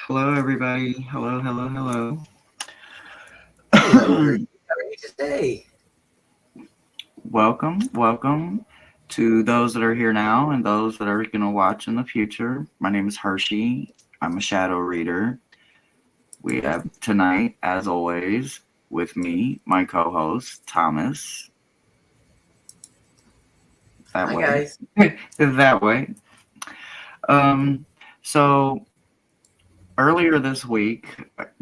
Hello, everybody. Hello, hello, hello. Hello, Ricky. How are you today? welcome to those that are here now and those that are going to watch in the future. My name is Hershey. I'm a shadow reader. We have tonight, as always, with me, my co host, Thomas. That Hi, way. guys. that way. Um, so, earlier this week,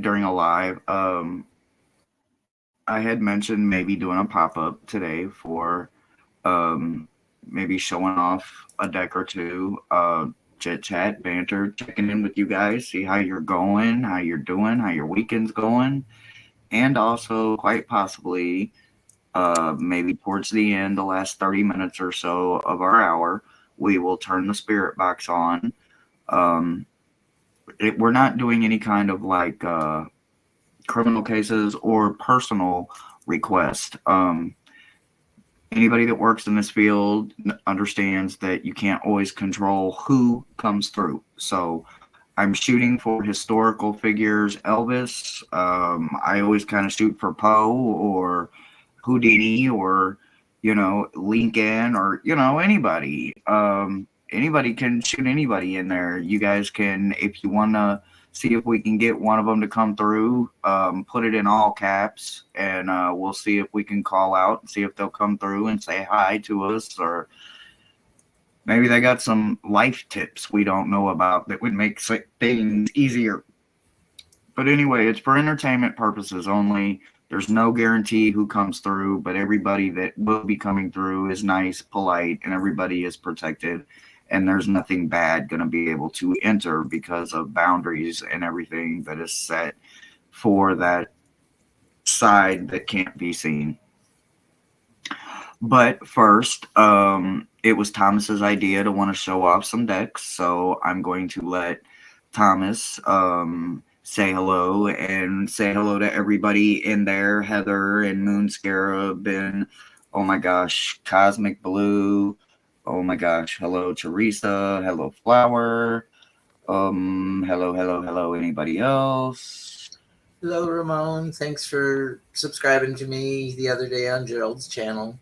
during a live, I had mentioned maybe doing a pop up today for um, maybe showing off a deck or two, chit chat, banter, checking in with you guys, see how you're going, how you're doing, how your weekend's going, and also quite possibly maybe towards the end, the last 30 minutes or so of our hour, we will turn the spirit box on. Um, we're not doing any kind of like criminal cases or personal request. Anybody that works in this field understands that you can't always control who comes through. So I'm shooting for historical figures, Elvis. I always kind of shoot for Poe or Houdini or, Lincoln or, anybody. Anybody can shoot anybody in there. You guys can, if you want to see if we can get one of them to come through, put it in all caps, and we'll see if we can call out and see if they'll come through and say hi to us, or maybe they got some life tips we don't know about that would make things easier. But anyway, it's for entertainment purposes only. There's no guarantee who comes through, but everybody that will be coming through is nice, polite, and everybody is protected. And there's nothing bad going to be able to enter because of boundaries and everything that is set for that side that can't be seen. But first, it was Thomas's idea to want to show off some decks, so I'm going to let Thomas say hello and say hello to everybody in there. Heather and Moon Scarab and oh my gosh, Cosmic Blue. Oh my gosh, hello Teresa. Hello Flower. Hello. Anybody else? Hello, Ramon. Thanks for subscribing to me the other day on Gerald's channel.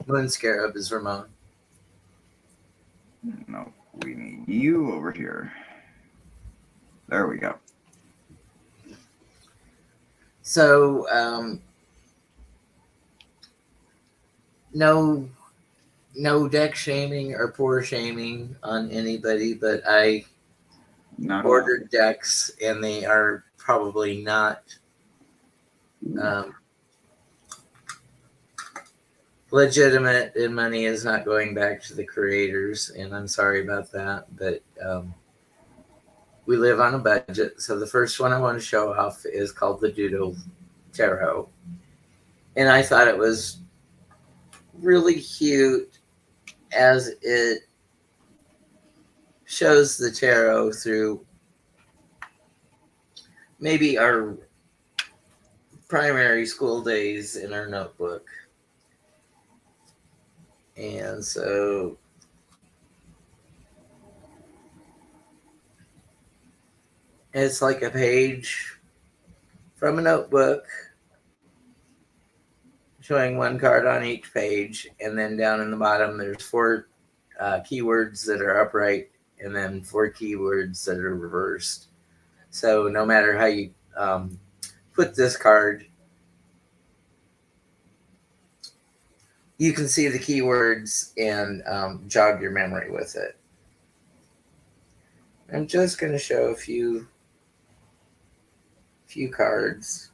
Moon Scarab is Ramon. No, we need you over here. There we go. So, no, no deck shaming or poor shaming on anybody, but I Not allowed. ordered decks and they are probably not um, legitimate, and money is not going back to the creators. And I'm sorry about that, but we live on a budget. So the first one I want to show off is called the Doodle Tarot. And I thought it was really cute as it shows the tarot through maybe our primary school days in our notebook. And so it's like a page from a notebook showing one card on each page. And then down in the bottom, there's four keywords that are upright and then four keywords that are reversed. So no matter how you put this card, you can see the keywords and jog your memory with it. I'm just going to show a few cards.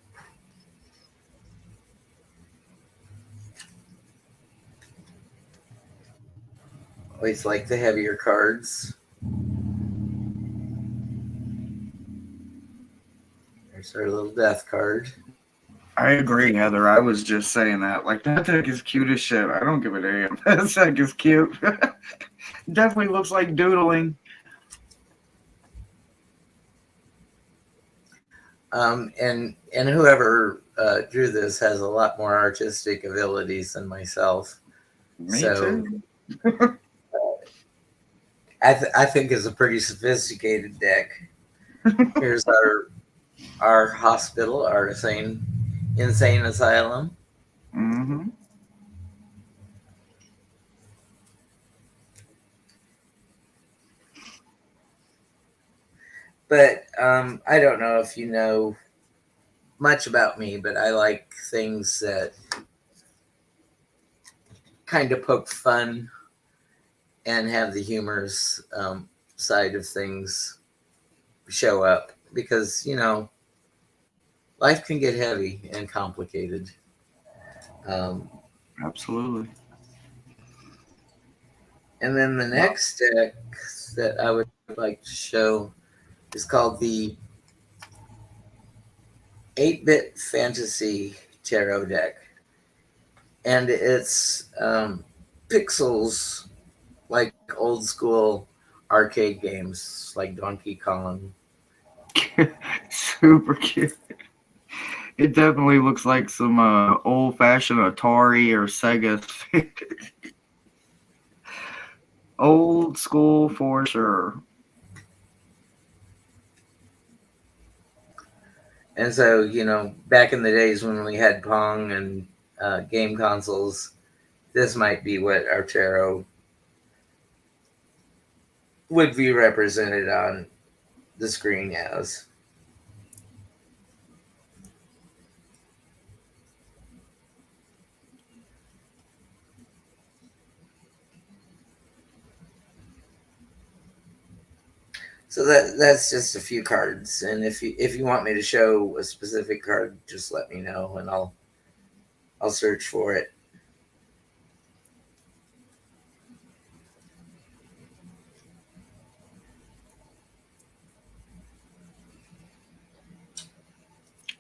Always like the heavier cards. There's our little death card. I agree, Heather. I was just saying that. Like, that deck is cute as shit. I don't give a damn. That deck is cute. Definitely looks like doodling. And whoever drew this has a lot more artistic abilities than myself. Me So too. I think it's a pretty sophisticated deck. Here's our hospital, our insane asylum. Mm-hmm. But I don't know if you know much about me, but I like things that kind of poke fun and have the humorous side of things show up because, life can get heavy and complicated. Um, Absolutely. and then the Well, next deck that I would like to show is called the 8-bit fantasy tarot deck. And it's pixels like old school arcade games like Donkey Kong. super cute. It definitely looks like some old-fashioned Atari or Sega. Old school for sure. And so, back in the days when we had Pong and game consoles, this might be what our tarot would be represented on the screen as. So that's just a few cards, and if you want me to show a specific card, just let me know, and I'll search for it.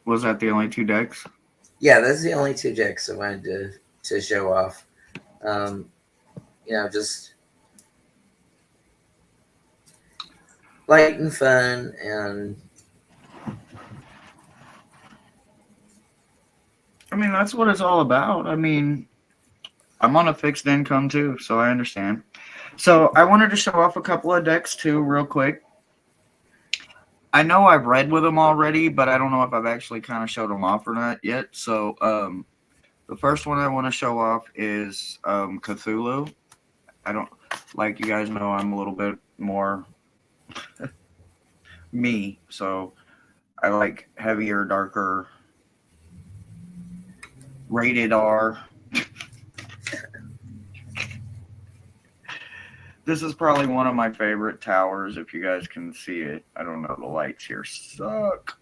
Was that the only two decks? Yeah, that's the only two decks I wanted to show off. Um, just light and fun, and I mean, that's what it's all about. I mean, I'm on a fixed income too, so I understand. So I wanted to show off a couple of decks too, real quick. I know I've read with them already, but I don't know if I've actually kind of showed them off or not yet. So the first one I want to show off is Cthulhu. I don't like you guys know I'm a little bit more me, so I like heavier, darker, rated R. This is probably one of my favorite towers if you guys can see it. I don't know, the lights here suck.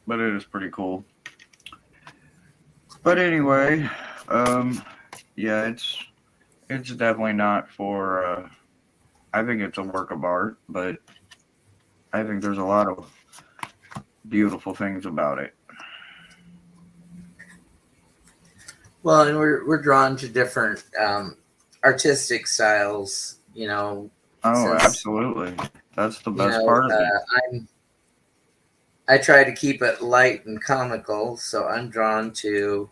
But it is pretty cool. But anyway, yeah, it's definitely not for I think it's a work of art, but I think there's a lot of beautiful things about it. well, and we're drawn to different artistic styles. Oh, Since absolutely. That's the you best know part of it. I try to keep it light and comical, so I'm drawn to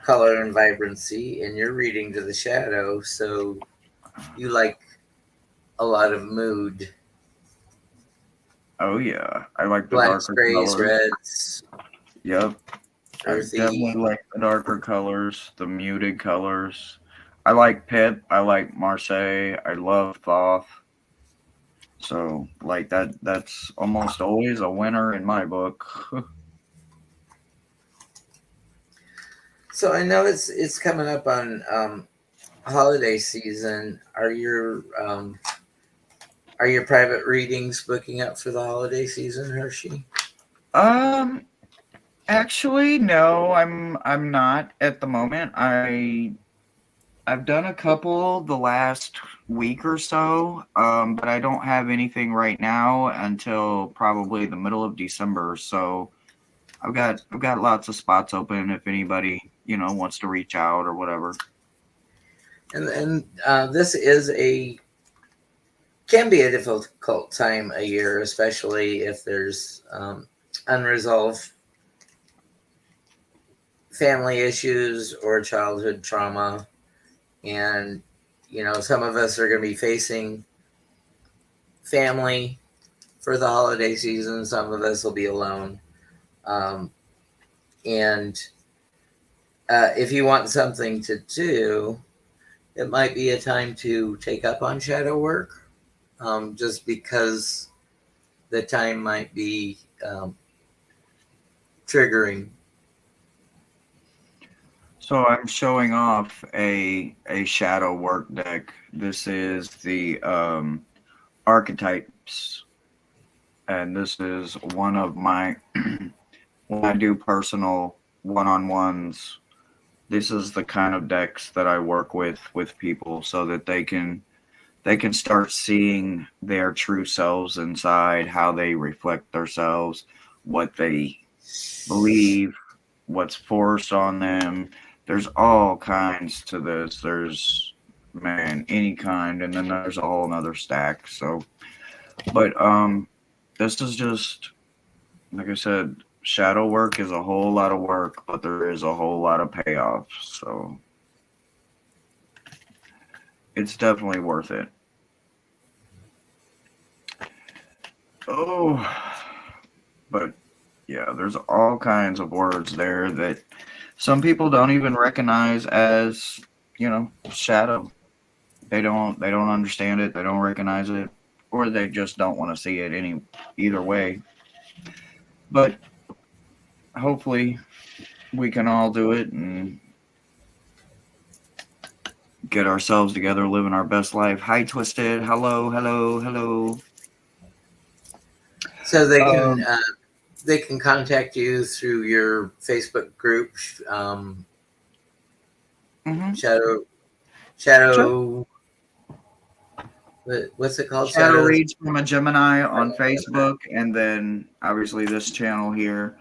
color and vibrancy, and you're reading to the shadow, so you like a lot of mood, Oh yeah. I like the blacks, darker grays, colors. reds, Yep. I earthy. definitely like the darker colors, the muted colors. I like Pip. I like Marseille. I love Thoth. So like that's almost always a winner in my book. So I know it's coming up on holiday season. Are your private readings booking up for the holiday season, Hershey? um Actually no, I'm not at the moment. I've done a couple the last week or so, but I don't have anything right now until probably the middle of December. So I've got lots of spots open if anybody wants to reach out or whatever. And this can be a difficult time a year, especially if there's unresolved family issues or childhood trauma. And some of us are going to be facing family for the holiday season. Some of us will be alone. And if you want something to do, it might be a time to take up on shadow work, just because the time might be triggering. So I'm showing off a shadow work deck. This is the archetypes, and this is one of my when I do personal one-on-ones. This is the kind of decks that I work with people so that they can start seeing their true selves inside, how they reflect themselves, what they believe, what's forced on them. There's all kinds to this. There's, man, any kind, and then there's a whole nother stack. So, but this is just, like I said, shadow work is a whole lot of work, but there is a whole lot of payoff. So it's definitely worth it. Oh, but yeah, there's all kinds of words there that some people don't even recognize as, shadow. They don't understand it, they don't recognize it, or they just don't want to see it either way. But hopefully we can all do it and get ourselves together, living our best life. Hi, Twisted. Hello, hello, hello. So they can contact you through your Facebook group, Shadow. Sure. What's it called? Shadow Reads from a Gemini on Facebook, and then obviously this channel here.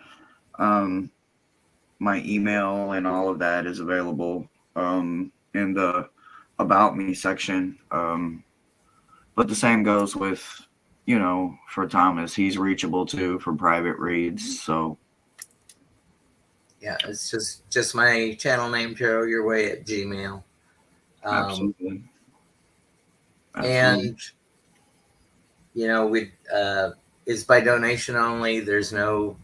My email and all of that is available in the About Me section. But the same goes with, for Thomas. He's reachable too for private reads. So yeah, it's just my channel name, tarotyourway at Gmail. Absolutely. And we it's by donation only. There's no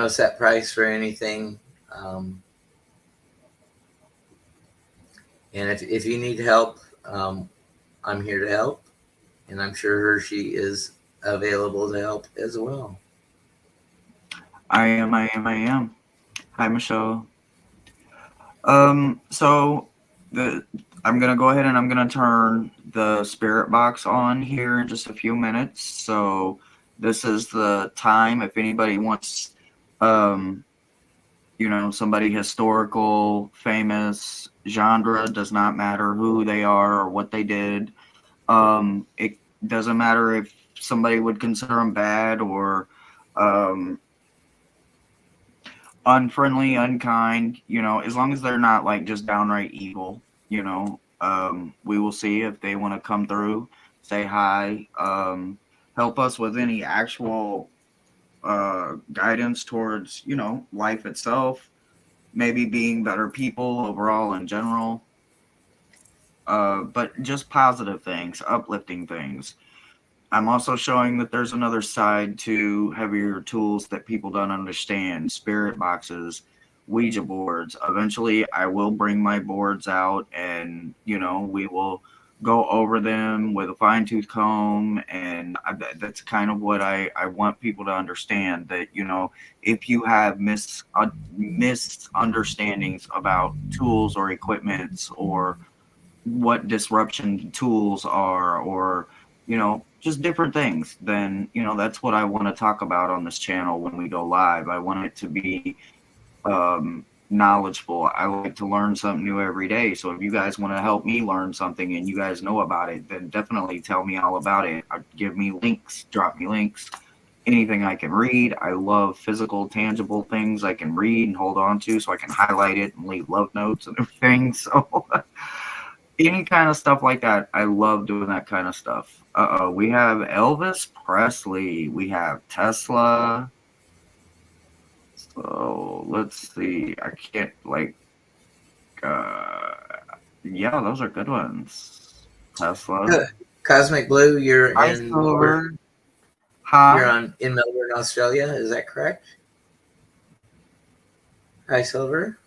set price for anything. And if you need help, I'm here to help, and I'm sure Hershey is available to help as well. I am. Hi, Michelle. So I'm gonna go ahead and I'm gonna turn the spirit box on here in just a few minutes. So this is the time if anybody wants, somebody historical, famous, genre, does not matter who they are or what they did. It doesn't matter if somebody would consider them bad or unfriendly, unkind, as long as they're not like just downright evil, we will see if they want to come through, say hi, help us with any actual guidance towards, life itself, maybe being better people overall in general, but just positive things, uplifting things. I'm also showing that there's another side to heavier tools that people don't understand. Spirit boxes, Ouija boards. Eventually, I will bring my boards out and, we will go over them with a fine-tooth comb. And that's kind of what I want people to understand, that, if you have misunderstandings about tools or equipments or what disruption tools are, or just different things, then that's what I want to talk about on this channel when we go live. I want it to be knowledgeable. I like to learn something new every day. So if you guys want to help me learn something and you guys know about it, then definitely tell me all about it. Give me links, drop me links, anything I can read. I love physical, tangible things I can read and hold on to so I can highlight it and leave love notes and everything. So any kind of stuff like that, I love doing that kind of stuff. We have Elvis Presley. We have Tesla. So let's see. I can't yeah, those are good ones. Tesla. Cosmic Blue, you're Hi, in Silver. you're Huh? in Melbourne, Australia. Is that correct? Hi, Silver.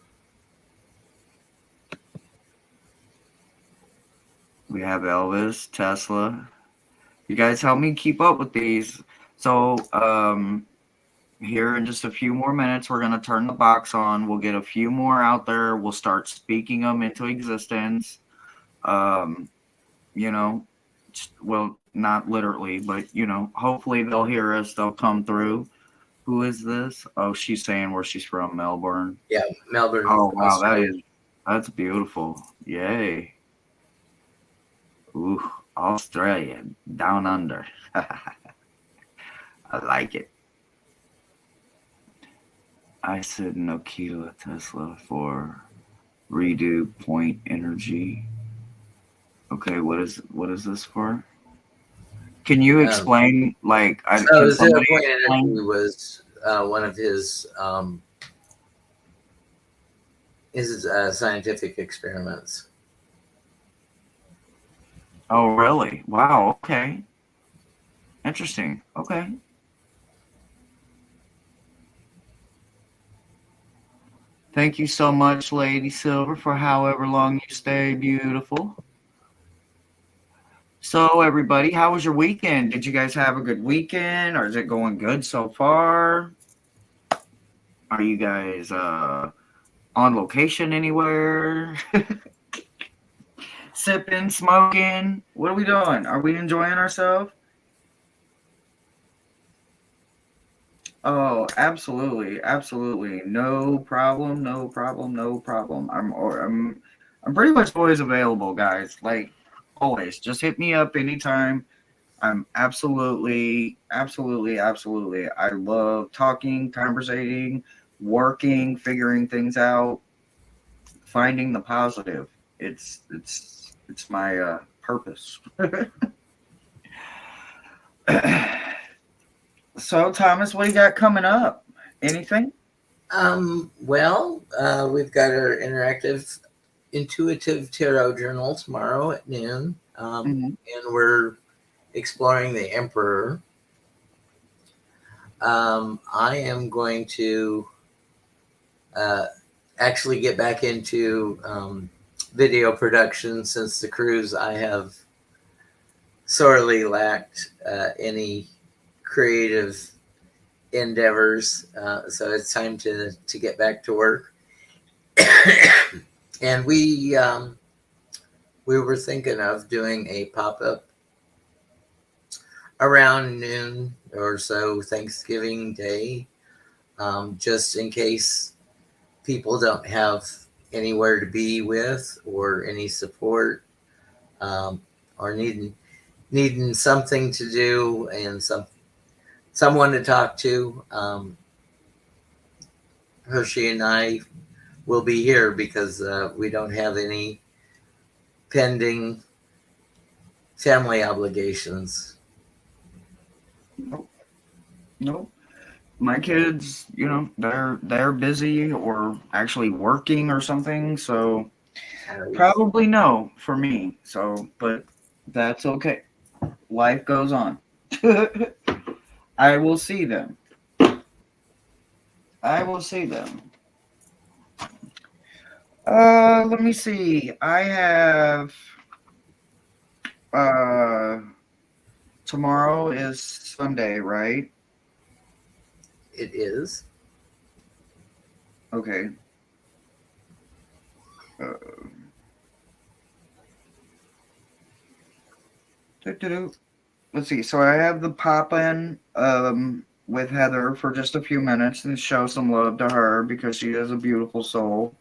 We have Elvis, Tesla. You guys help me keep up with these. So, here in just a few more minutes, we're going to turn the box on. We'll get a few more out there. We'll start speaking them into existence. Um, you know, well, not literally, but, hopefully they'll hear us. They'll come through. Who is this? Oh, she's saying where she's from, Melbourne. Yeah, Melbourne, Oh, wow, Australia. that's beautiful. Yay. Ooh, Australia, down under. I like it. I said Nikola Tesla for redo point energy. Okay, what is this for? Can you Um, explain? Like, so can zero somebody point explain? energy was one of his scientific experiments. Oh, really? Wow. Okay. Interesting. Okay. Thank you so much, Lady Silver, for however long you stay. Beautiful. So, everybody, how was your weekend? Did you guys have a good weekend, or is it going good so far? Are you guys on location anywhere? Sipping, smoking? What are we doing? Are we enjoying ourselves? Oh, absolutely, absolutely. No problem, no problem, no problem. I'm pretty much always available, guys. Like always. Just hit me up anytime. I'm absolutely, absolutely, absolutely. I love talking, conversating, working, figuring things out, finding the positive. It's my purpose. So, Thomas, what do you got coming up? Anything? We've got our interactive intuitive tarot journal tomorrow at noon, Mm-hmm. and we're exploring the Emperor. I am going to uh, actually get back into video production since the cruise I have sorely lacked any creative endeavors. So it's time to get back to work. And we were thinking of doing a pop up around noon or so Thanksgiving Day, just in case people don't have anywhere to be with or any support, or needing something to do and someone to talk to. Hershey and I will be here because we don't have any pending family obligations. Nope. Nope. My kids, they're busy or actually working or something, so probably no for me. So, but that's okay. Life goes on. I will see them. I will see them. Let me see. I have uh tomorrow is Sunday, right? It is. Okay. Uh, doo-doo-doo. Let's see. So I have the pop in with Heather for just a few minutes and show some love to her because she is a beautiful soul.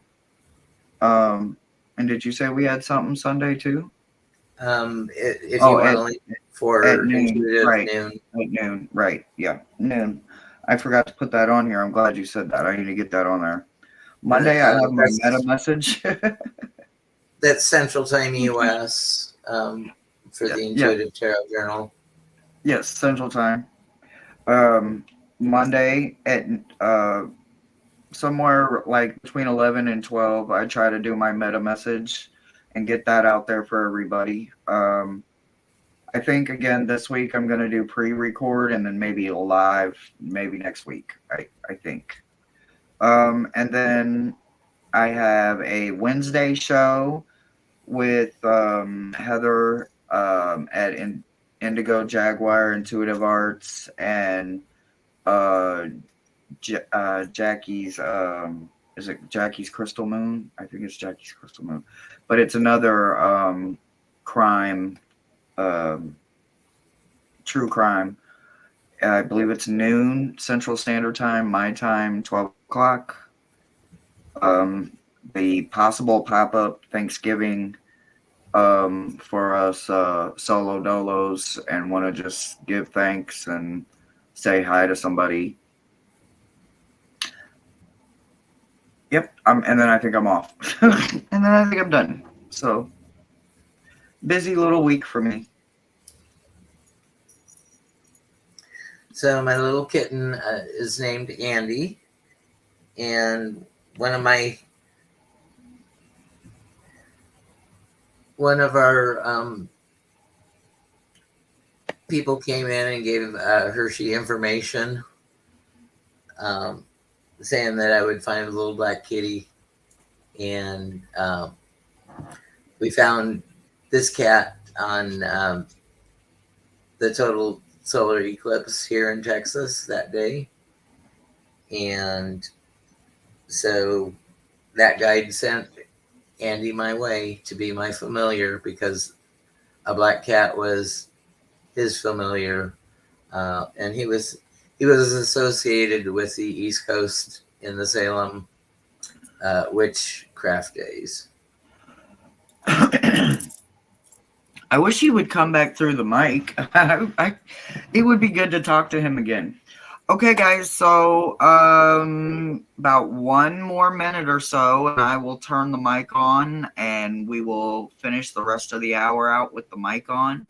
Um, and did you say we had something Sunday too? If you Oh, want to leave at for noon, intuitive right? noon. At noon, right? Yeah, noon. I forgot to put that on here. I'm glad you said that. I need to get that on there. Monday, I have my meta message. That's Central Time US, for Yeah, the yeah, Intuitive Tarot Journal. yes, Central Time. Monday at somewhere like between 11 and 12, I try to do my meta message and get that out there for everybody. I think again this week I'm gonna do pre-record and then maybe a live maybe next week. I think. And then I have a Wednesday show with Heather at Indigo Jaguar Intuitive Arts and uh, Jackie's. Is it Jackie's Crystal Moon? I think it's Jackie's Crystal Moon, but it's another crime, um, true crime. I believe it's noon Central Standard Time, my time, 12 o'clock. The possible pop-up Thanksgiving for us solo dolos and want to just give thanks and say hi to somebody. Yep, and then I think I'm off. And then I think I'm done. So, busy little week for me. So my little kitten is named Andy, and one of our people came in and gave Hershey information, saying that I would find a little black kitty, and we found this cat on the total solar eclipse here in Texas that day, and so that guide sent Andy my way to be my familiar because a black cat was his familiar, and he was associated with the East Coast in the Salem witchcraft days. I wish he would come back through the mic. It would be good to talk to him again. Okay, guys, so about one more minute or so, and I will turn the mic on, and we will finish the rest of the hour out with the mic on.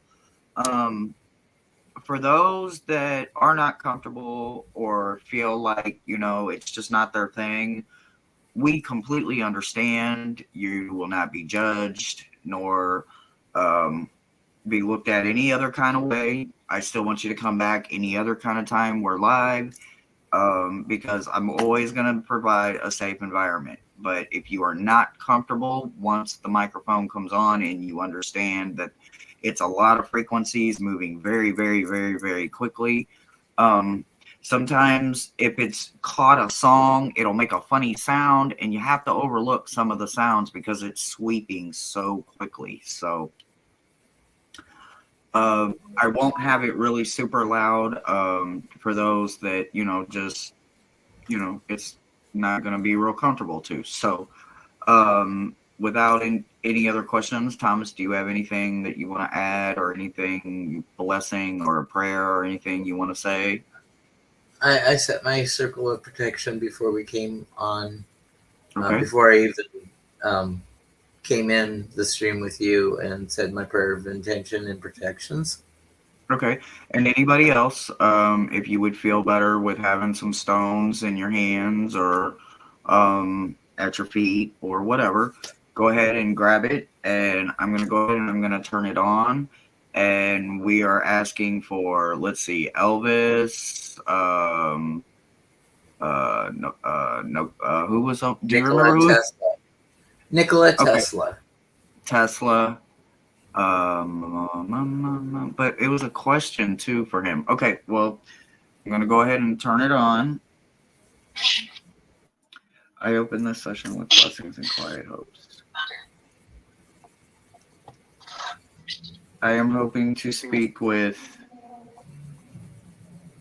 For those that are not comfortable or feel like, it's just not their thing, we completely understand. You will not be judged, nor be looked at any other kind of way. I still want you to come back any other kind of time we're live, because I'm always going to provide a safe environment. But if you are not comfortable, once the microphone comes on and you understand that it's a lot of frequencies moving very, very, very, very quickly, sometimes if it's caught a song, it'll make a funny sound, and you have to overlook some of the sounds because it's sweeping so quickly. So I won't have it really super loud for those that, it's not going to be real comfortable to. So without any other questions, Thomas, do you have anything that you want to add, or anything, blessing or a prayer or anything you want to say? I set my circle of protection before we came on, Okay. before I even came in the stream with you, and said my prayer of intention and protections. Okay. And anybody else, if you would feel better with having some stones in your hands or at your feet or whatever, go ahead and grab it. And I'm going to go ahead and I'm going to turn it on. And we are asking for, let's see, Elvis, who was up? Do you remember who? Tesla. Nikola Okay. Tesla. Tesla. But it was a question too for him. Okay, well, I'm going to go ahead and turn it on. I open this session with blessings and quiet hopes. I am hoping to speak with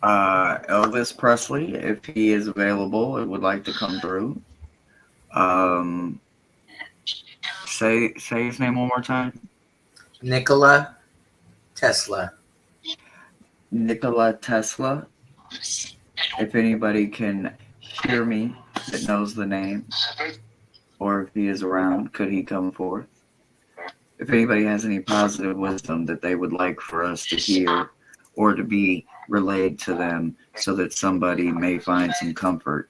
Elvis Presley, if he is available and would like to come through. Say his name one more time. Nikola Tesla. Nikola Tesla. If anybody can hear me that knows the name, or if he is around, could he come forth? If anybody has any positive wisdom that they would like for us to hear or to be relayed to them so that somebody may find some comfort,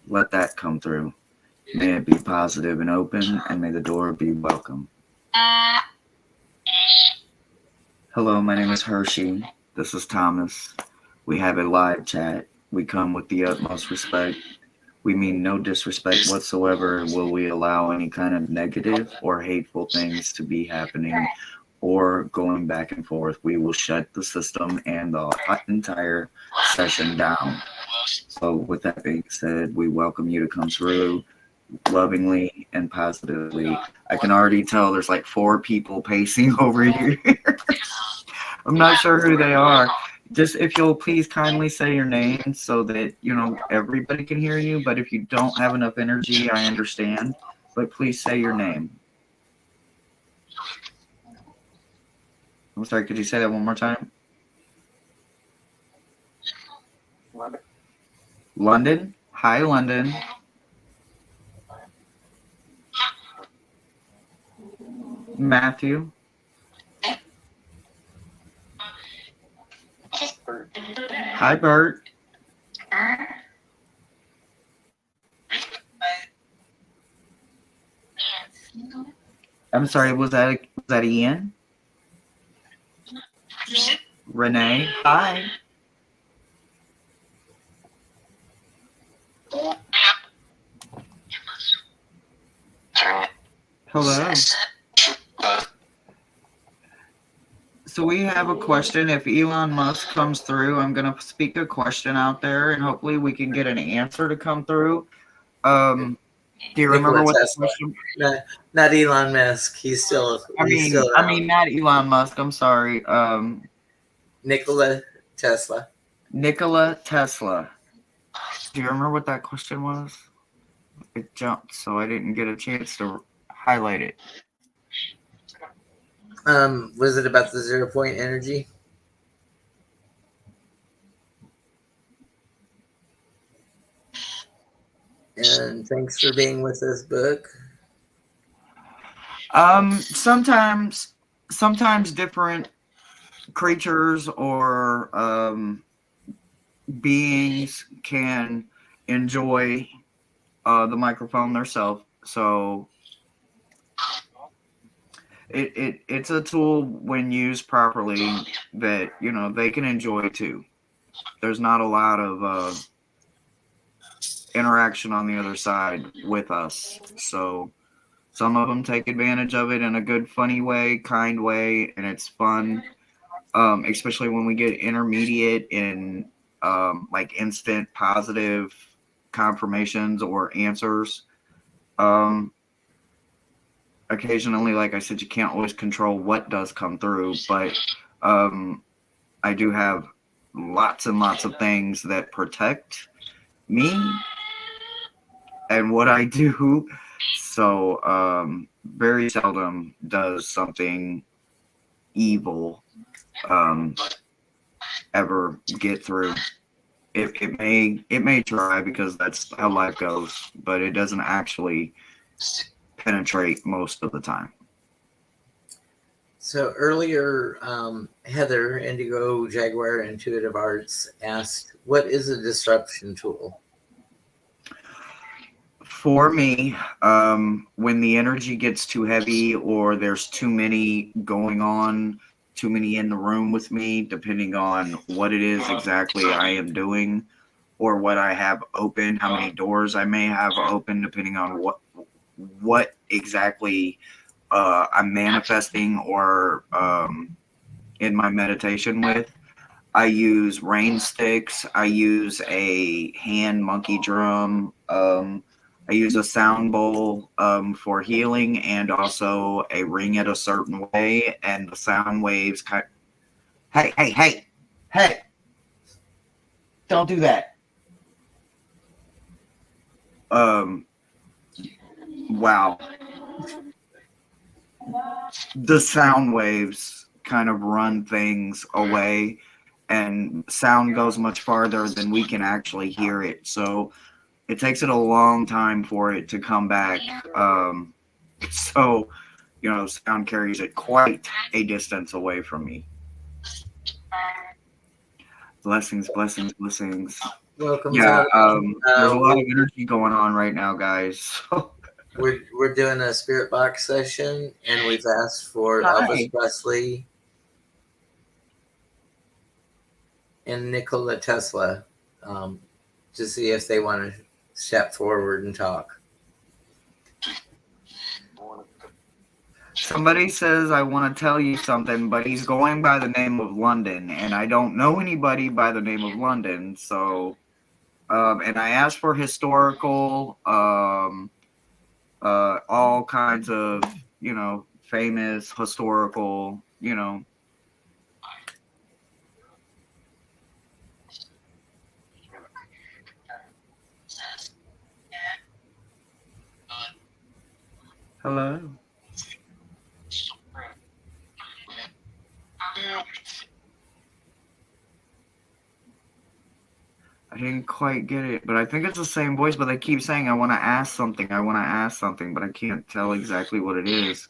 let that come through. May it be positive and open, and may the door be welcome. Hello, my name is Hershey. This is Thomas. We have a live chat. We come with the utmost respect. We mean no disrespect whatsoever. Will we allow any kind of negative or hateful things to be happening or going back and forth? We will shut the system and the entire session down. So, with that being said, we welcome you to come through lovingly and positively. I can already tell there's like 4 people pacing over here. I'm not sure who they are. Just if you'll please kindly say your name so that everybody can hear you. But if you don't have enough energy, I understand. But please say your name. I'm sorry. Could you say that one more time? London. Hi, London. Matthew. Hi, Bert. I'm sorry. Was that Ian? Renee. Hi. Hello. So we have a question. If Elon Musk comes through, I'm going to speak a question out there, and hopefully we can get an answer to come through. Do you remember what the question? Not Elon Musk. He's still. I mean, not Elon Musk. I'm sorry. Nikola Tesla. Nikola Tesla. Do you remember what that question was? It jumped, so I didn't get a chance to highlight it. Was it about the 0 point energy? And thanks for being with us, book. Sometimes different creatures or beings can enjoy the microphone themselves. So it's a tool when used properly that they can enjoy too. There's not a lot of interaction on the other side with us, so some of them take advantage of it in a good, funny way, kind way, and it's fun. Especially when we get intermediate in like instant positive confirmations or answers. Occasionally, like I said, you can't always control what does come through, but I do have lots and lots of things that protect me and what I do. So very seldom does something evil ever get through. It may try, because that's how life goes, but it doesn't actually penetrate most of the time. So earlier, Heather, Indigo Jaguar Intuitive Arts, asked, what is a disruption tool? For me, when the energy gets too heavy or there's too many going on, too many in the room with me, depending on what it is exactly I am doing or what I have open, how many doors I may have open, depending on what exactly I'm manifesting or in my meditation with. I use rain sticks. I use a hand monkey drum. I use a sound bowl for healing, and also a ring it a certain way, and the sound waves hey, don't do that. Wow. The sound waves kind of run things away, and sound goes much farther than we can actually hear it. So it takes it a long time for it to come back. So, sound carries it quite a distance away from me. Blessings, blessings, blessings. Welcome. Yeah, there's a lot of energy going on right now, guys. We're doing a spirit box session, and we've asked for Hi. Elvis Presley and Nikola Tesla to see if they want to step forward and talk. Somebody says, I want to tell you something, but he's going by the name of London, and I don't know anybody by the name of London. So, and I asked for historical, all kinds of, famous historical, Hello. I didn't quite get it, but I think it's the same voice, but they keep saying, I want to ask something, but I can't tell exactly what it is.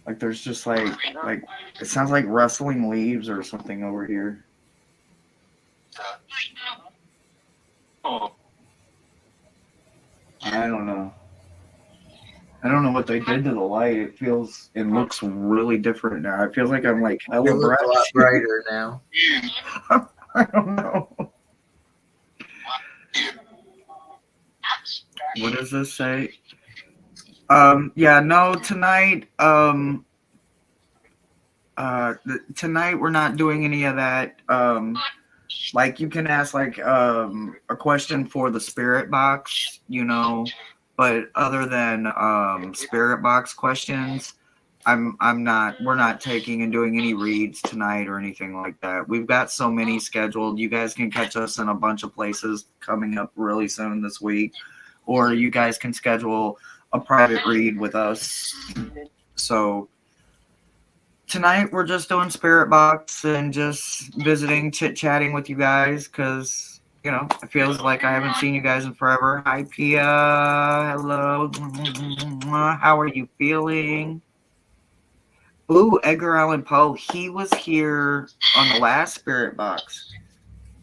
Like there's just like it sounds like rustling leaves or something over here. I don't know. I don't know what they did to the light. It looks really different now. It feels like I'm like It hella looks bright. a lot brighter now. I don't know. What does this say? Yeah, no, tonight, tonight we're not doing any of that. Like you can ask like a question for the spirit box, but other than spirit box questions, we're not taking and doing any reads tonight or anything like that. We've got so many scheduled. You guys can catch us in a bunch of places coming up really soon this week, or you guys can schedule a private read with us. So tonight we're just doing spirit box and just visiting, chit-chatting with you guys because it feels like I haven't seen you guys in forever. Hi Pia, hello. How are you feeling? Ooh, Edgar Allan Poe, he was here on the last spirit box.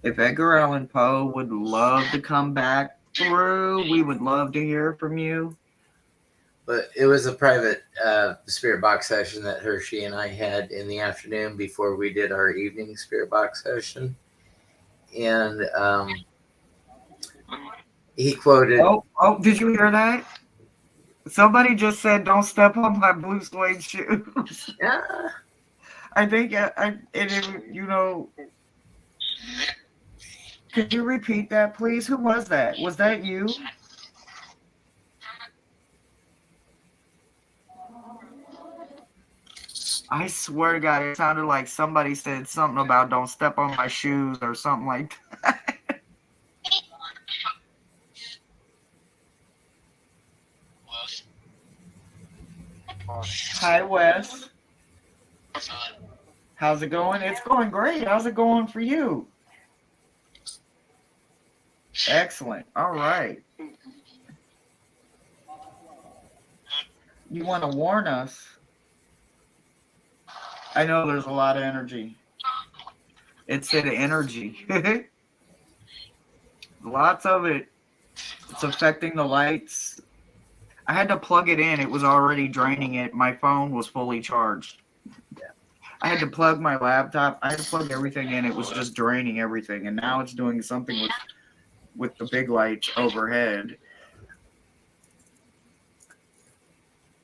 If Edgar Allan Poe would love to come back through, we would love to hear from you. But it was a private spirit box session that Hershey and I had in the afternoon before we did our evening spirit box session. And he quoted... Oh, did you hear that? Somebody just said, don't step on my blue suede shoes. Yeah. I think, could you repeat that, please? Who was that? Was that you? I swear to God, it sounded like somebody said something about don't step on my shoes or something like that. Hi, Wes. How's it going? It's going great. How's it going for you? Excellent. All right. You want to warn us? I know there's a lot of energy. It said energy. Lots of it. It's affecting the lights. I had to plug it in. It was already draining it. My phone was fully charged. I had to plug my laptop. I had to plug everything in. It was just draining everything. And now it's doing something with the big lights overhead.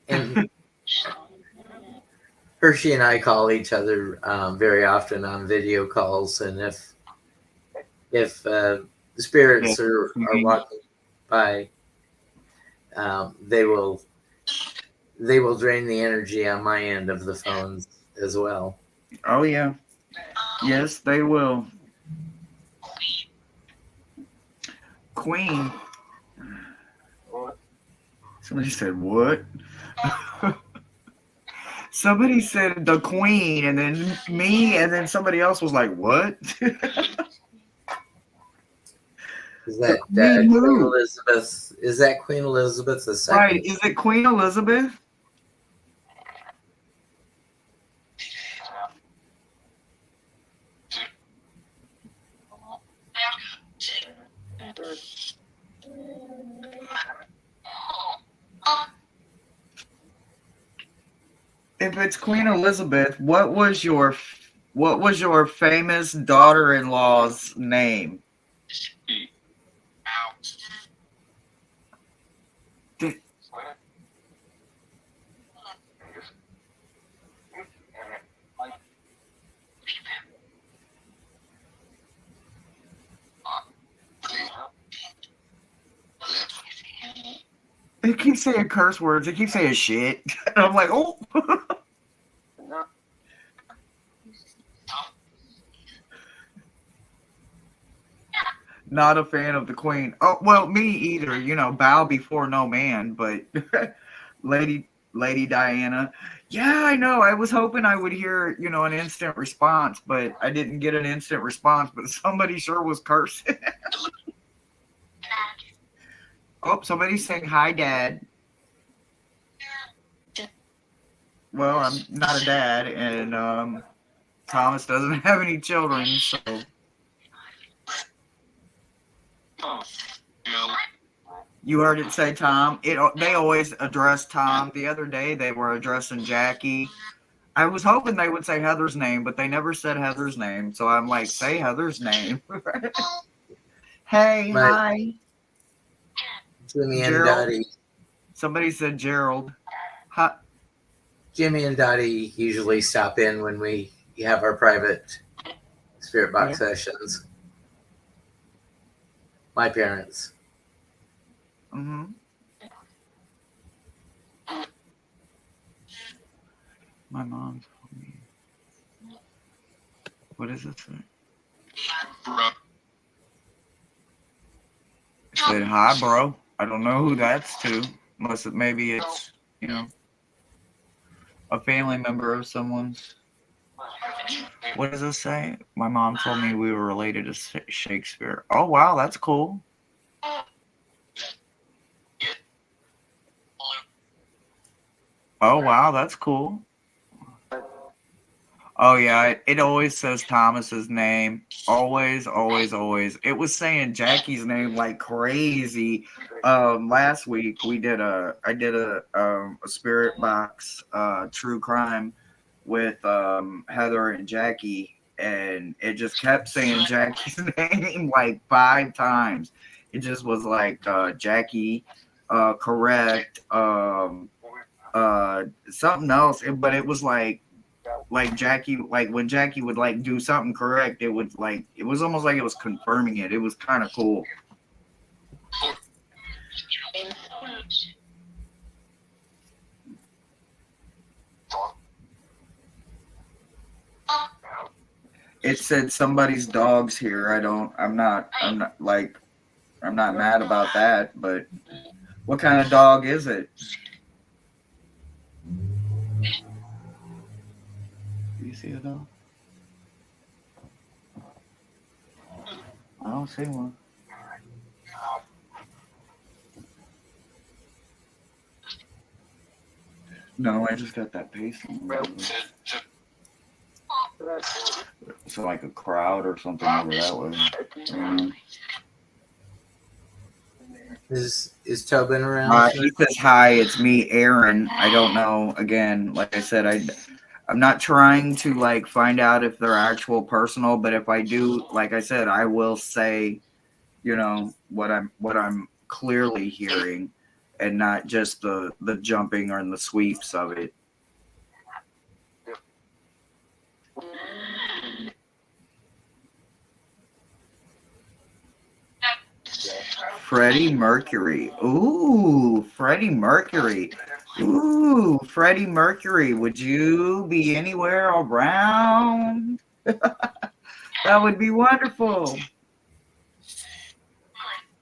And Hershey and I call each other very often on video calls. And if the spirits are walking by, they will drain the energy on my end of the phones as well. Oh yeah, yes they will. Queen. Somebody said what? Somebody said the Queen, and then me, and then somebody else was like, what? Is that Queen Elizabeth? Is that Queen Elizabeth II? Right. Is it Queen Elizabeth? If it's Queen Elizabeth, what was your famous daughter-in-law's name? Th- They keep saying curse words. They keep saying shit. And I'm like, oh. Not a fan of the Queen. Oh, well, me either. You know, bow before no man. But Lady Diana. Yeah, I know. I was hoping I would hear, an instant response, but I didn't get an instant response. But somebody sure was cursing. Oh, somebody's saying hi, Dad. Well, I'm not a dad, and Thomas doesn't have any children, so. You heard it say Tom. They always address Tom. The other day they were addressing Jackie. I was hoping they would say Heather's name, but they never said Heather's name. So I'm like, say Heather's name. Hey, My hi, Jimmy and Gerald. Dottie. Somebody said Gerald. Hi. Jimmy and Dottie usually stop in when we have our private spirit box sessions. My parents. Mm-hmm. My mom told me. What does it say? It said, hi, bro. I don't know who that's to. Unless maybe it's, a family member of someone's. What does it say? My mom told me we were related to Shakespeare. Oh, wow. That's cool. Oh, wow. That's cool. Oh, yeah. It always says Thomas's name. Always, always, always. It was saying Jackie's name like crazy. Last week I did a spirit box true crime with Heather and Jackie, and it just kept saying Jackie's name like 5 times. It just was like Jackie, correct, something else, but it was like Jackie, like when Jackie would like do something correct, it was almost like it was confirming it. It was kind of cool. It said somebody's dog's here. I'm not mad about that, but what kind of dog is it? Do you see a dog? I don't see one. No, I just got that pace on. So like a crowd or something over that way. Is Tobin around? He says hi. It's me, Aaron. I don't know. Again, like I said, I'm not trying to like find out if they're actual personal, but if I do, like I said, I will say, what I'm clearly hearing, and not just the jumping or the sweeps of it. Freddie Mercury. Ooh, Freddie Mercury. Ooh, Freddie Mercury. Would you be anywhere around? That would be wonderful.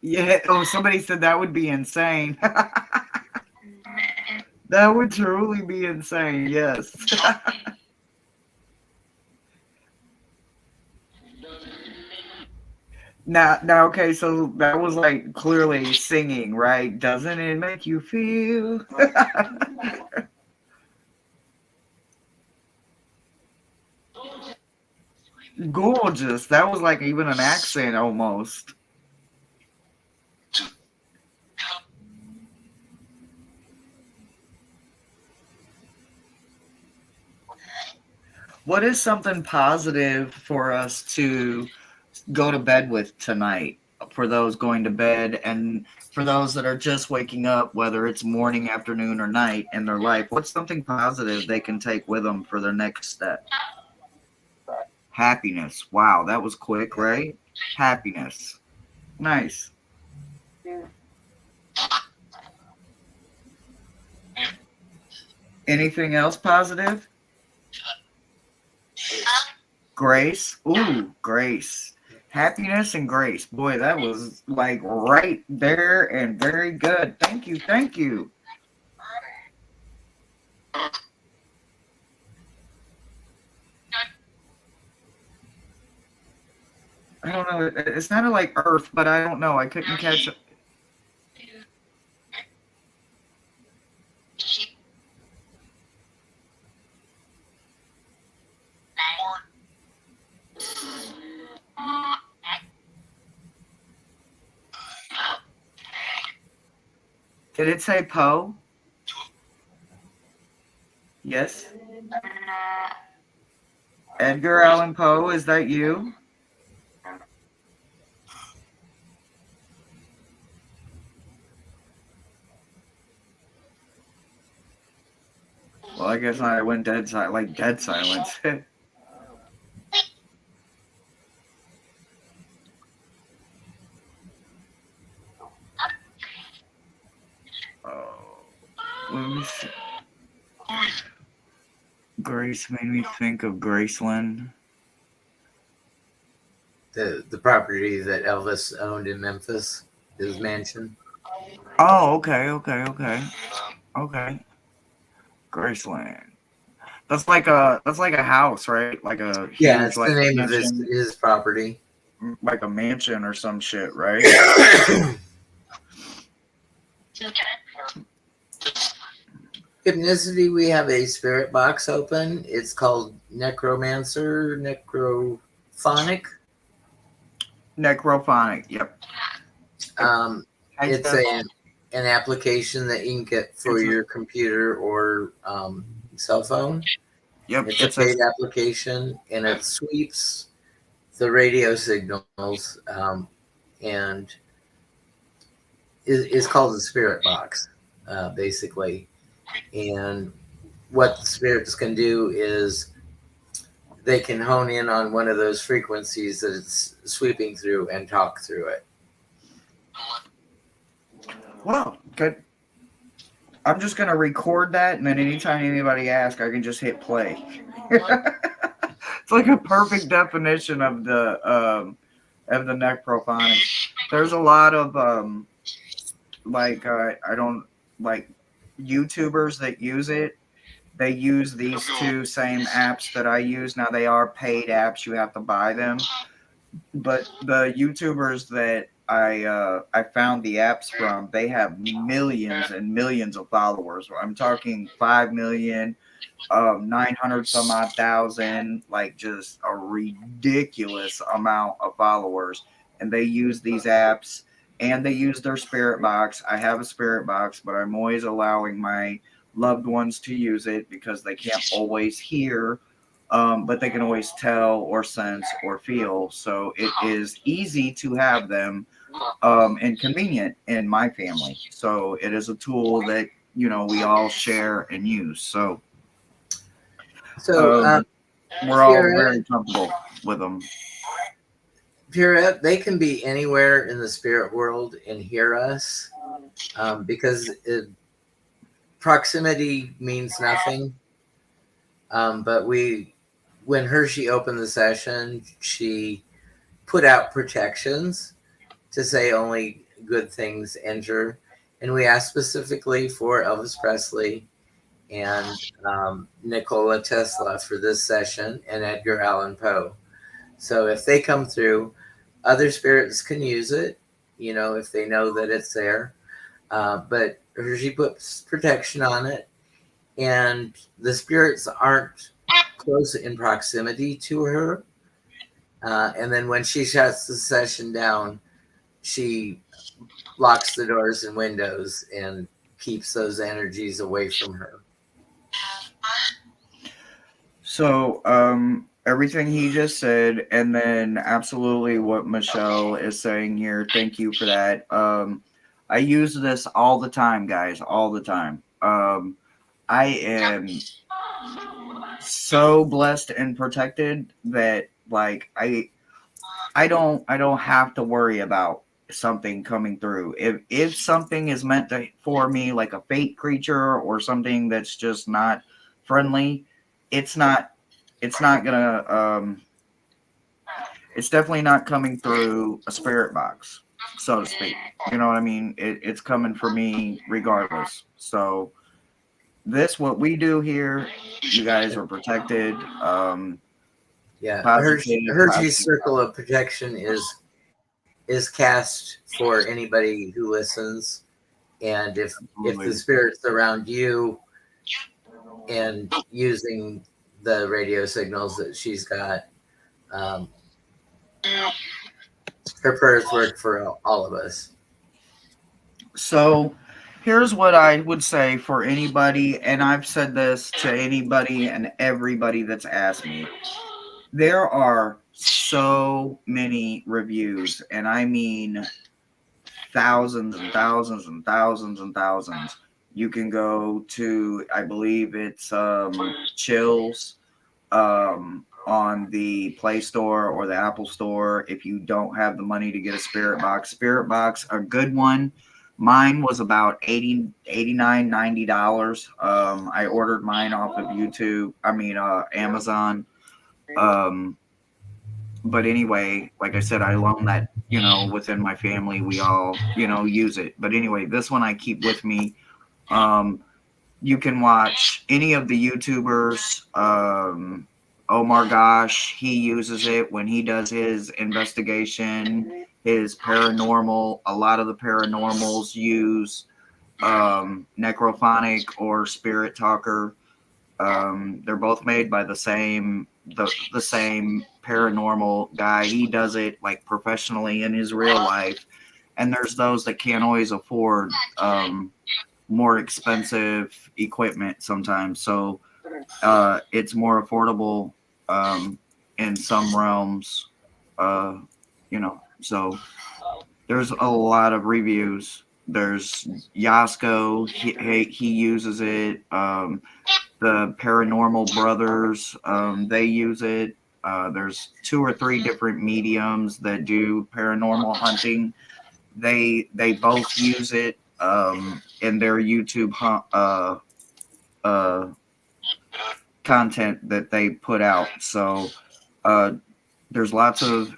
Yeah. Oh, somebody said that would be insane. That would truly be insane. Yes. Now, okay, so that was like clearly singing, right? Doesn't it make you feel? Gorgeous. That was like even an accent almost. What is something positive for us to go to bed with tonight? For those going to bed and for those that are just waking up, whether it's morning, afternoon, or night in their life, what's something positive they can take with them for their next step? Happiness. Wow, that was quick, right? Happiness. Nice. Anything else positive? Grace. Ooh, grace. Happiness and grace. Boy, that was like right there and very good. Thank you. Thank you. I don't know. It sounded like Earth, but I don't know. I couldn't catch it. Did it say Poe? Yes. Edgar Allan Poe, is that you? Well, I guess I went dead silent, like dead silence. Oh, let me see. Grace made me think of Graceland. The property that Elvis owned in Memphis, his mansion. Oh, okay. Graceland. That's like a house, right? Like a Yeah, huge it's the like name of mansion, his property. like a mansion or some shit, right? Hypnicity, we have a spirit box open. It's called Necromancer, Necrophonic. Necrophonic. Yep. It's an application that you can get for your computer or cell phone. Yep. It's a paid application, and it sweeps the radio signals and is called the spirit box, basically. And what the spirits can do is they can hone in on one of those frequencies that it's sweeping through and talk through it. Wow, good. I'm just gonna record that, and then anytime anybody asks, I can just hit play. It's like a perfect definition of the necrophonics. There's a lot of I don't like YouTubers that use it. They use these two same apps that I use. Now they are paid apps; you have to buy them. But the YouTubers that I found the apps from, they have millions and millions of followers. I'm talking 5 million, 900 some odd thousand, like just a ridiculous amount of followers. And they use these apps and they use their spirit box. I have a spirit box, but I'm always allowing my loved ones to use it because they can't always hear, but they can always tell or sense or feel. So it is easy to have them and convenient in my family. So it is a tool that, we all share and use. So we're all very comfortable with them. Purette, they can be anywhere in the spirit world and hear us because proximity means nothing. But when Hershey opened the session, she put out protections to say only good things enter. And we asked specifically for Elvis Presley and Nikola Tesla for this session and Edgar Allan Poe. So if they come through, other spirits can use it, if they know that it's there. But Hershey puts protection on it, and the spirits aren't close in proximity to her. And then when she shuts the session down, she locks the doors and windows and keeps those energies away from her. So, everything he just said, and then absolutely what Michelle is saying here. Thank you for that. I use this all the time, guys, all the time. I am so blessed and protected that, like, I don't have to worry about something coming through. If something is meant to for me, like a fate creature or something that's just not friendly, it's not it's not gonna it's definitely not coming through a spirit box, so to speak. You know what I mean? It's coming for me regardless. So this what we do here, you guys are protected. Yeah, Positive, Hershey's positive. circle of protection is cast for anybody who listens, and if the Absolutely. spirits around you and using the radio signals that she's got, um, her prayers work for all of us. So here's what I would say for anybody, and I've said this to anybody and everybody that's asked me. There are so many reviews, and I mean thousands and thousands and thousands and thousands. You can go to, I believe it's Chills on the Play Store or the Apple Store if you don't have the money to get a spirit box. Spirit box, a good one. Mine was about 80 $89 $90. I ordered mine off of YouTube, Amazon. um but anyway, like I said, I loan that, within my family. We all, use it. But anyway, this one I keep with me. um you can watch any of the YouTubers. Oh my gosh, he uses it when he does his investigation, his paranormal. A lot of the paranormals use Necrophonic or Spirit Talker. They're both made by the same paranormal guy. He does it like professionally in his real life, and there's those that can't always afford more expensive equipment sometimes. So it's more affordable in some realms. So there's a lot of reviews. There's Yasko, he uses it. The Paranormal Brothers, they use it. There's 2 or 3 different mediums that do paranormal hunting. They both use it in their YouTube uh, content that they put out. So uh, there's lots of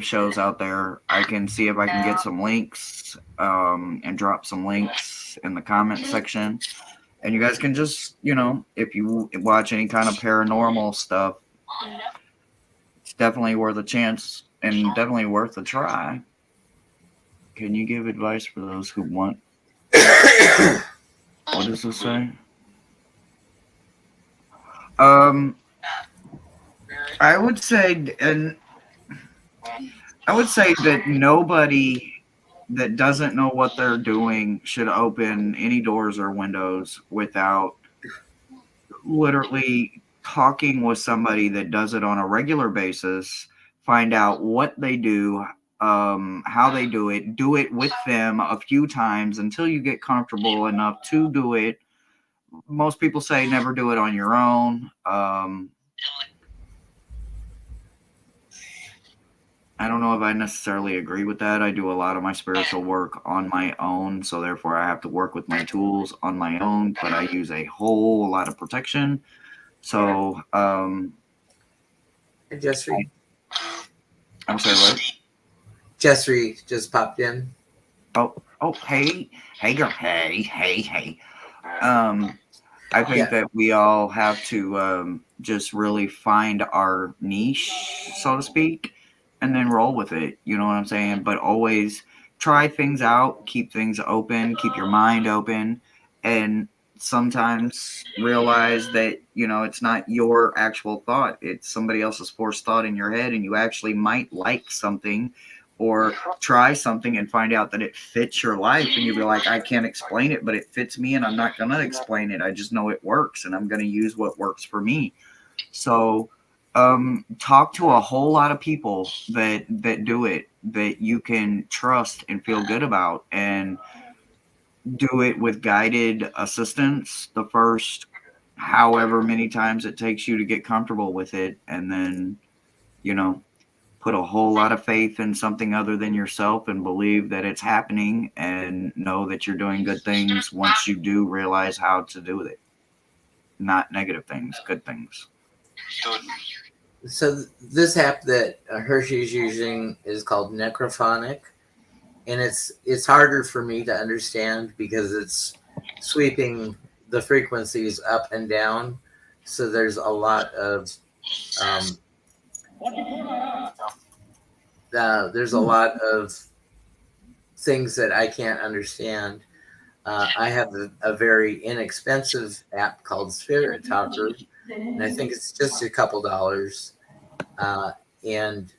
shows out there. I can see if I can get some links and drop some links in the comment section. And you guys can just, if you watch any kind of paranormal stuff, it's definitely worth a chance and definitely worth a try. Can you give advice for those who want? What does this say? I would say, and I would say that nobody that doesn't know what they're doing should open any doors or windows without literally talking with somebody that does it on a regular basis. Find out what they do, how they do it with them a few times until you get comfortable enough to do it. Most people say never do it on your own. I don't know if I necessarily agree with that. I do a lot of my spiritual work on my own, so therefore I have to work with my tools on my own, but I use a whole lot of protection. So, Jessry. I'm sorry, what? Jessry just popped in. Oh, hey, girl, hey. I think that we all have to just really find our niche, so to speak, and then roll with it. You know what I'm saying? But always try things out, keep things open, keep your mind open, and sometimes realize that, it's not your actual thought. It's somebody else's forced thought in your head, and you actually might like something or try something and find out that it fits your life, and you'll be like, I can't explain it, but it fits me, and I'm not going to explain it. I just know it works, and I'm going to use what works for me. So talk to a whole lot of people that do it, that you can trust and feel good about, and do it with guided assistance the first however many times it takes you to get comfortable with it, and then, you know, put a whole lot of faith in something other than yourself and believe that it's happening, and know that you're doing good things once you do realize how to do it. Not negative things, good things. So this app that Hershey's using is called Necrophonic, and it's harder for me to understand because it's sweeping the frequencies up and down. So there's a lot of um, there's a lot of things that I can't understand. I have a very inexpensive app called Spirit Talker, and I think it's just a couple dollars. And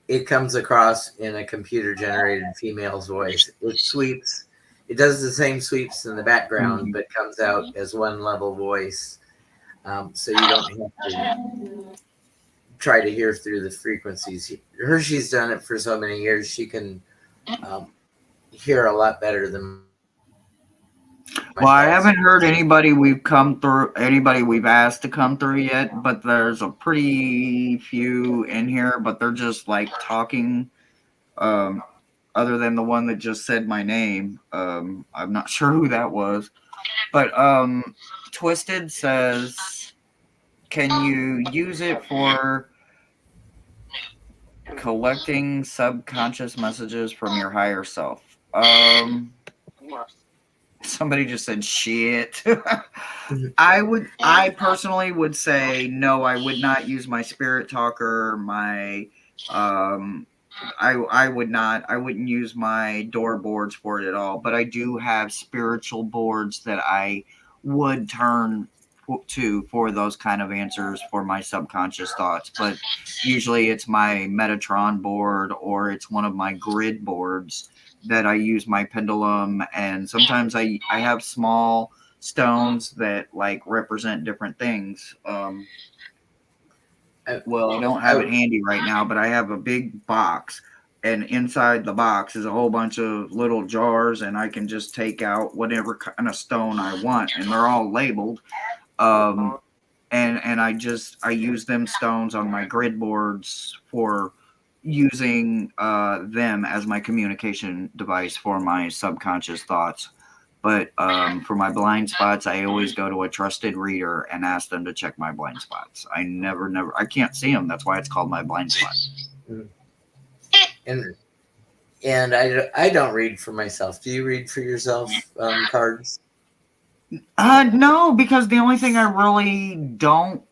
it comes across in a computer generated female's voice. It sweeps, it does the same sweeps in the background, but comes out as one level voice. So you don't have to try to hear through the frequencies. Hershey's done it for so many years, she can hear a lot better than well, I haven't heard anybody we've asked to come through yet, but there's a pretty few in here, but they're just like talking. Other than the one that just said my name, I'm not sure who that was. But Twisted says, can you use it for collecting subconscious messages from your higher self? Somebody just said shit. I personally would say no, I would not use my spirit talker, my I wouldn't use my door boards for it at all, but I do have spiritual boards that I would turn to for those kind of answers for my subconscious thoughts. But usually it's my Metatron board, or it's one of my grid boards that I use my pendulum, and sometimes I have small stones that like represent different things. Well, I don't have it handy right now, but I have a big box, and inside the box is a whole bunch of little jars, and I can just take out whatever kind of stone I want, and they're all labeled. And I use them stones on my grid boards for using them as my communication device for my subconscious thoughts. But for my blind spots, I always go to a trusted reader and ask them to check my blind spots. I can't see them. That's why it's called my blind spot. And I don't read for myself. Do you read for yourself cards? No, because the only thing I really don't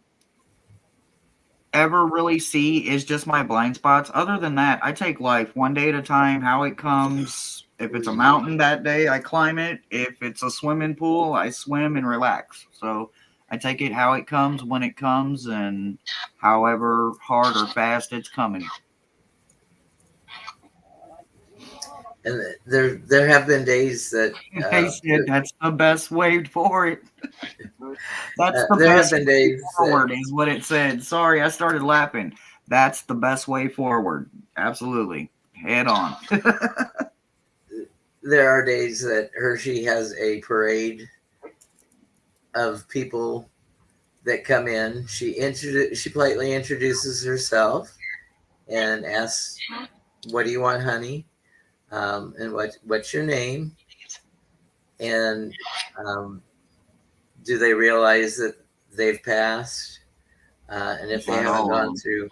ever really see is just my blind spots. Other than that, I take life one day at a time, how it comes. If it's a mountain that day, I climb it. If it's a swimming pool, I swim and relax. So I take it how it comes, when it comes, and however hard or fast it's coming. And there have been days that they said that's the best way for it. That's the there best have been days forward is what it said. Sorry, I started laughing. That's the best way forward. Absolutely. Head on. There are days that Hershey has a parade of people that come in. She politely introduces herself and asks, "What do you want, honey? And what's your name?" And do they realize that they've passed? And if they haven't gone through,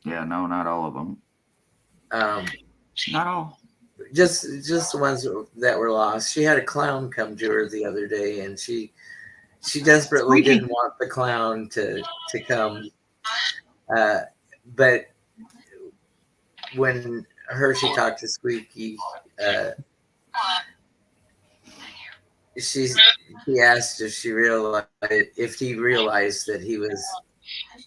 yeah, no, not all of them. Not all. Just the ones that were lost. She had a clown come to her the other day, and she desperately didn't want the clown to come. But when Hershey talked to Squeaky, he asked if he realized that he was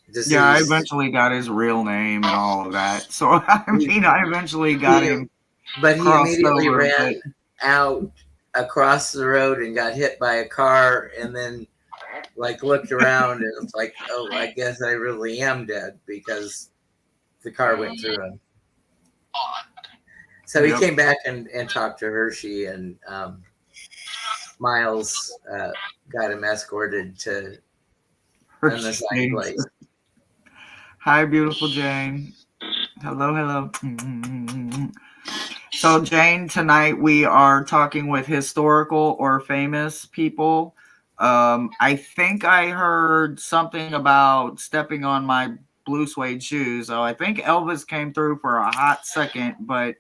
deceased. Yeah, I eventually got his real name and all of that. So I eventually got him. But he immediately ran out across the road and got hit by a car, and then like looked around and it's like, oh, I guess I really am dead because the car went through him. So he came back and talked to Hershey, and Miles got him escorted to an assigned place. Hi, beautiful Jane. Hello, hello. So, Jane, tonight we are talking with historical or famous people. I think I heard something about stepping on my blue suede shoes. So I think Elvis came through for a hot second, but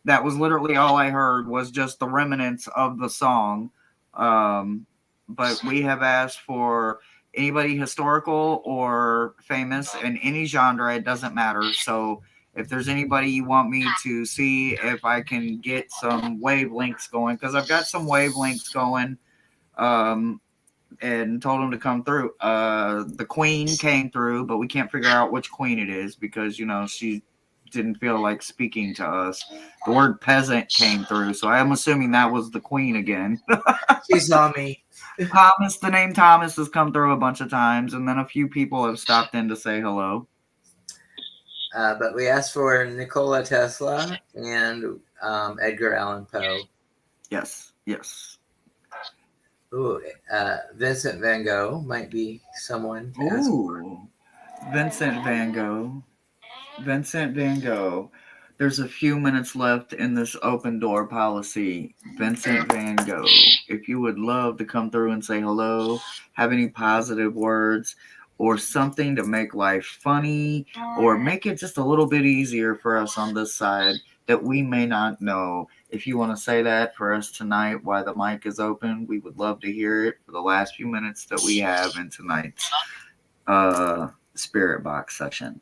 that was literally all I heard was just the remnants of the song. But we have asked for anybody historical or famous in any genre. It doesn't matter. So if there's anybody you want me to see if I can get some wavelengths going, because I've got some wavelengths going, and told them to come through. The queen came through, but we can't figure out which queen it is because, she didn't feel like speaking to us. The word peasant came through, so I'm assuming that was the queen again. She saw me. Thomas, the name Thomas has come through a bunch of times, and then a few people have stopped in to say hello. But we asked for Nikola Tesla and Edgar Allan Poe. Yes. Ooh, Vincent Van Gogh might be someone. Ooh, Vincent Van Gogh. There's a few minutes left in this open door policy. Vincent Van Gogh, if you would love to come through and say hello, have any positive words, or something to make life funny, or make it just a little bit easier for us on this side that we may not know. If you want to say that for us tonight while the mic is open, we would love to hear it for the last few minutes that we have in tonight's Spirit Box session.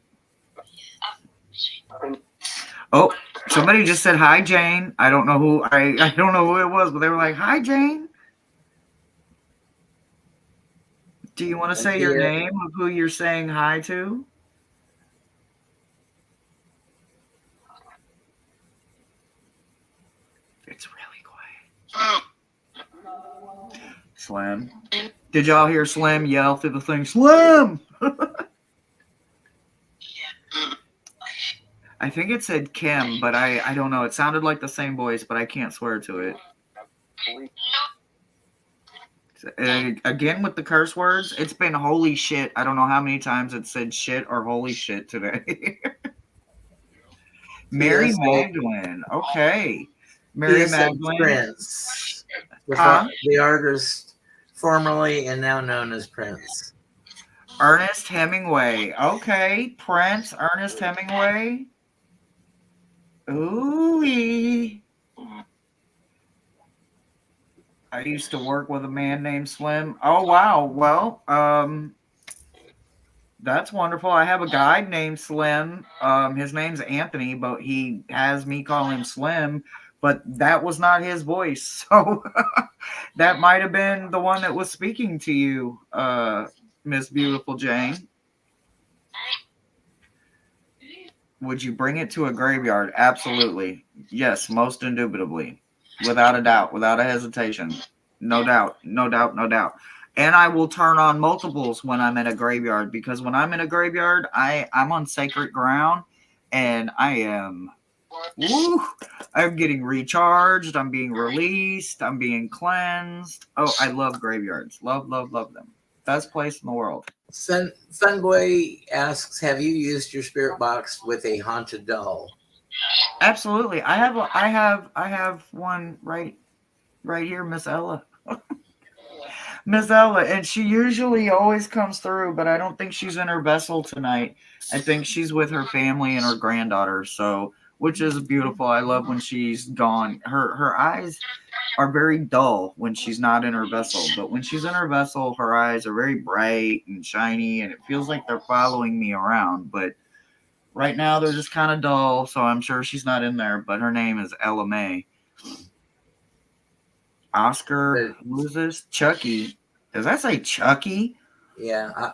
Oh, somebody just said hi, Jane. I don't know who I don't know who it was, but they were like, "Hi, Jane." Do you want to say your name of who you're saying hi to? It's really quiet. Slim. Did y'all hear Slim yell through the thing? Slim! I think it said Kim, but I don't know. It sounded like the same voice, but I can't swear to it. Again with the curse words, it's been holy shit. I don't know how many times it said shit or holy shit today. Mary Magdalene. Okay. Mary Magdalene. Prince. The artist formerly and now known as Prince. Ernest Hemingway. Okay. Prince, Ernest Hemingway. Ooh. I used to work with a man named Slim. Oh, wow. Well, that's wonderful. I have a guy named Slim. His name's Anthony, but he has me call him Slim. But that was not his voice. So that might have been the one that was speaking to you, Miss Beautiful Jane. Would you bring it to a graveyard? Absolutely. Yes, most indubitably. Without a doubt, without a hesitation. No doubt. And I will turn on multiples when I'm in a graveyard, because when I'm in a graveyard, I'm on sacred ground, and I'm getting recharged. I'm being released. I'm being cleansed. Oh, I love graveyards. Love them. Best place in the world. Sunboy asks, have you used your spirit box with a haunted doll? Absolutely. I have one right here, Miss Ella. Miss Ella, and she usually always comes through, but I don't think she's in her vessel tonight. I think she's with her family and her granddaughter, so which is beautiful. I love when she's gone. Her eyes are very dull when she's not in her vessel, but when she's in her vessel, her eyes are very bright and shiny, and it feels like they're following me around. But right now, they're just kind of dull, so I'm sure she's not in there. But her name is Ella May. Oscar, who is this? Chucky. Does that say Chucky? Yeah.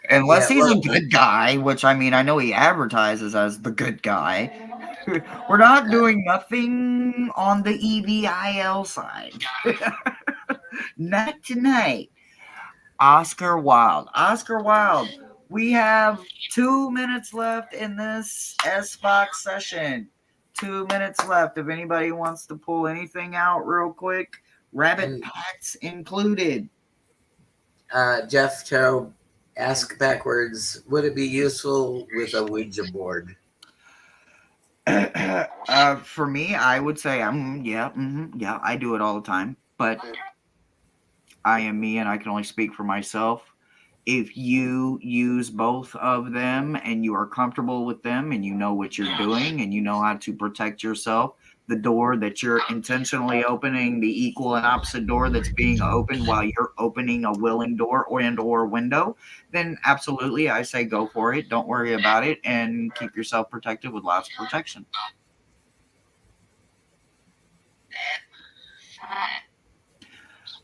Unless he's a good guy, which I mean, I know he advertises as the good guy. We're not doing nothing on the EVIL side. Not tonight. Oscar Wilde. Oscar Wilde. We have 2 minutes left in this S-Box session. 2 minutes left. If anybody wants to pull anything out real quick, rabbit packs included. Jeff Tarot, ask backwards, would it be useful with a Ouija board? For me, I would say, yeah, I do it all the time. But I am me, and I can only speak for myself. If you use both of them and you are comfortable with them and you know what you're doing and you know how to protect yourself, the door that you're intentionally opening, the equal and opposite door that's being opened while you're opening a willing door or window, then absolutely, I say go for it. Don't worry about it and keep yourself protected with lots of protection.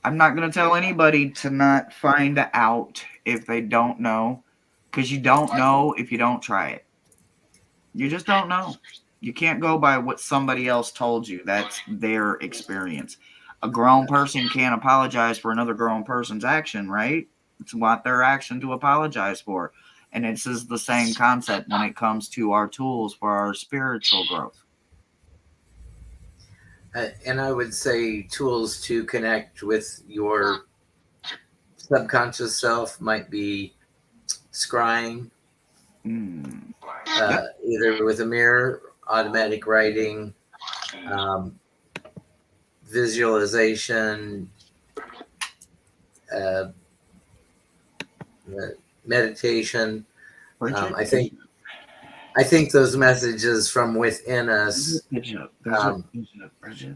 I'm not going to tell anybody to not find out if they don't know, because you don't know if you don't try it. You just don't know. You can't go by what somebody else told you. That's their experience. A grown person can't apologize for another grown person's action, right? It's not their action to apologize for. And it's just the same concept when it comes to our tools for our spiritual growth. And I would say tools to connect with your subconscious self might be scrying, either with a mirror, automatic writing, visualization, meditation. I think those messages from within us,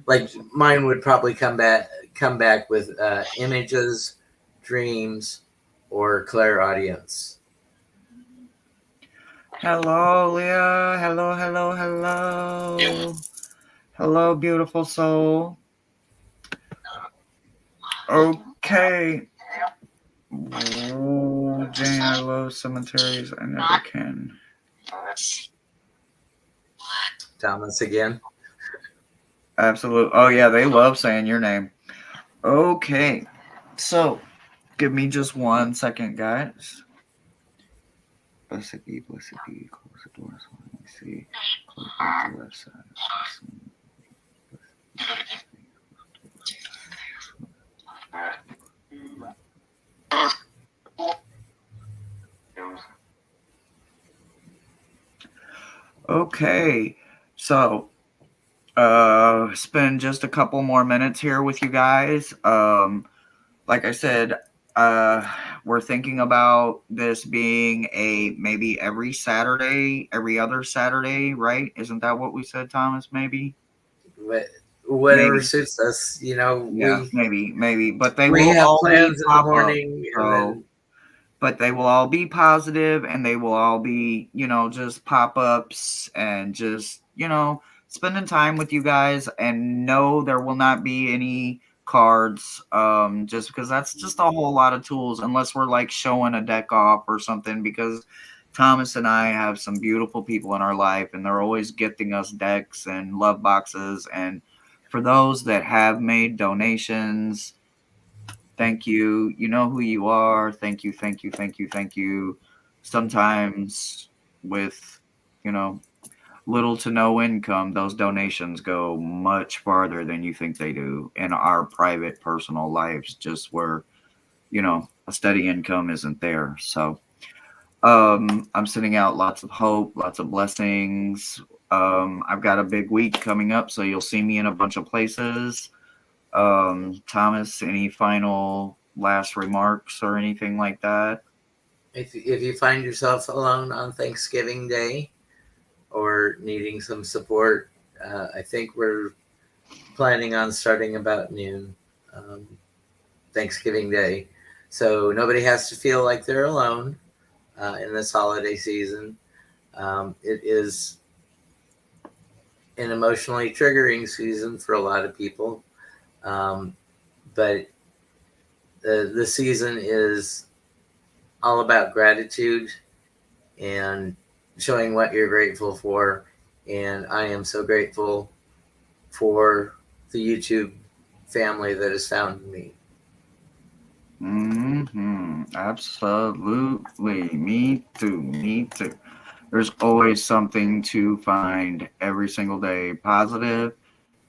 like mine would probably come back with images, dreams, or clairaudience. Hello, Leah. Hello. Hello, beautiful soul. Okay. Oh, Jane, I love cemeteries. I never can. Thomas again. Absolutely. Oh, yeah, they love saying your name. Okay. So, give me just 1 second, guys. Blessed be, close the doors. Let me see. Close the left side. Okay, so spend just a couple more minutes here with you guys. Like I said, we're thinking about this being a maybe every Saturday, every other Saturday, right? Isn't that what we said, Thomas? Maybe. Whatever suits us, you know. Yeah, maybe, but they we will have all plans be in the morning, but they will all be positive, and they will all be, just pop-ups and just, spending time with you guys. And no, there will not be any cards, just because that's just a whole lot of tools, unless we're like showing a deck off or something, because Thomas and I have some beautiful people in our life, and they're always gifting us decks and love boxes. And for those that have made donations, thank you. You know who you are. Thank you. Sometimes with, little to no income, those donations go much farther than you think they do in our private personal lives, just where, a steady income isn't there. So I'm sending out lots of hope, lots of blessings. I've got a big week coming up, so you'll see me in a bunch of places. Thomas, any final last remarks or anything like that? If you find yourself alone on Thanksgiving Day or needing some support, I think we're planning on starting about noon Thanksgiving Day. So nobody has to feel like they're alone in this holiday season. It is an emotionally triggering season for a lot of people. But the season is all about gratitude and showing what you're grateful for. And I am so grateful for the YouTube family that has found me. Absolutely. Me too. Me too. There's always something to find every single day positive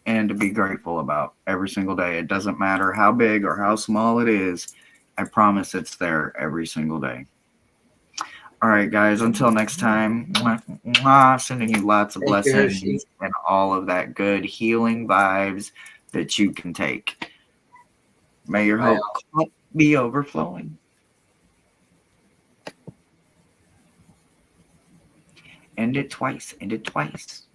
and to be grateful about every single day. It doesn't matter how big or how small it is. I promise it's there every single day. All right, guys, until next time, sending you lots of Thank you, Hershey. blessings and all of that good healing vibes that you can take. May your Bye. hope be overflowing. End it twice. End it twice.